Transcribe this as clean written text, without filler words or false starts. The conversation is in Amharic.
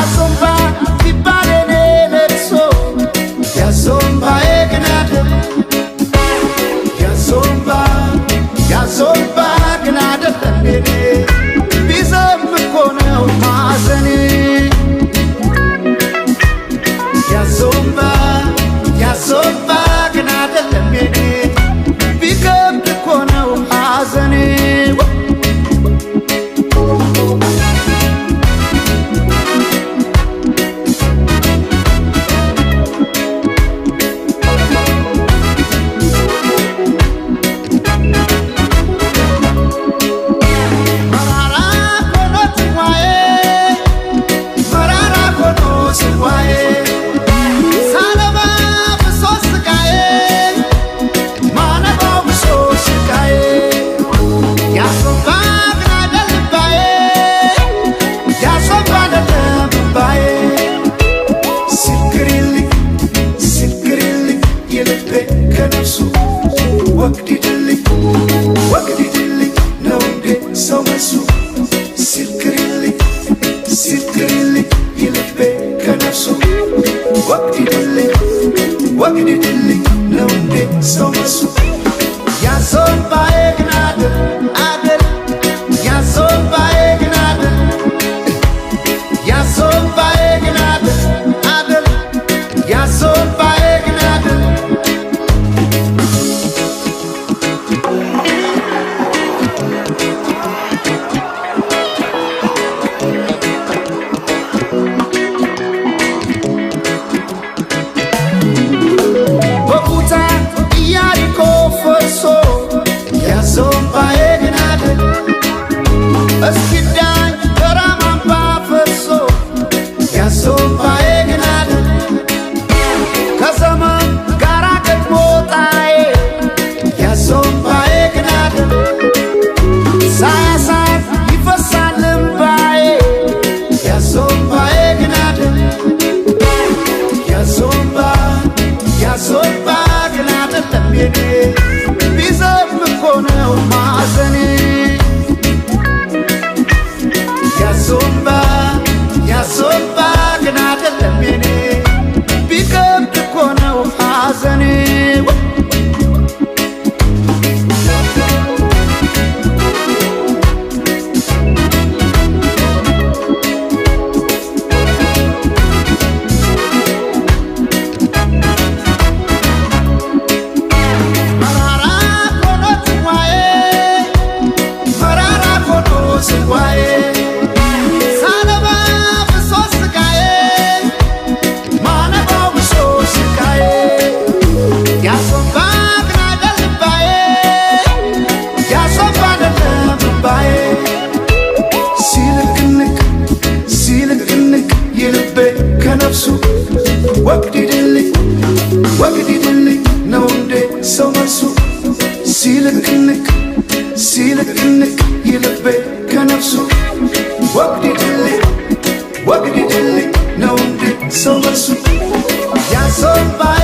ያዞምባ ቢባል የኔ ለቅሶ ያዞምባ ግን አይደለም ያዞምባ ግን አይደለም የኔ ቢዘንብ እኮ ነው ማዘኔ ያዞምባ ግን አይደለም የኔ ቢከብድ እኮ ነው ማዘኔ ወግዲድልኝ ነው እንዴ ሰው መልሱ ሲልክሪልኝ የልቤ ከነፍሱ ወግዲድልኝ ነው እንዴ ሰው መልሱ ያዞምባዬ ግን አይደል ያዞምባዬ ግን አይደል ያዞምባዬ ግን አይደል ያዞምባዬ ግን አይደል ያዞምባዬ ግን አይደል እስኪዳኝ በራማምባ ፈሶ ያዞምባዬ ግን አይደል ከዘመን ጋራ ገጥሞ ጣዬ ያዞምባዬ ግን አይደል ሳያሳት ይፈሳል እምባዬ ያዞምባዬ ግን አይደል ያዞምባ ግን አይደለም የኔ ቢዘንብ እኮ ነው ማዘኔ ያዞምባ ግን አይደለም የኔ ቢከብድ እኮ ነው ሐዘኔ የልቤ ከነፍሱ ወግዲድልኝ ነው እንዴ ሰው መልሱ ሲልክንክ የልቤ ከነፍሱ ወግዲድልኝ ነው እንዴ ሰው መልሱ ያዞምባዬ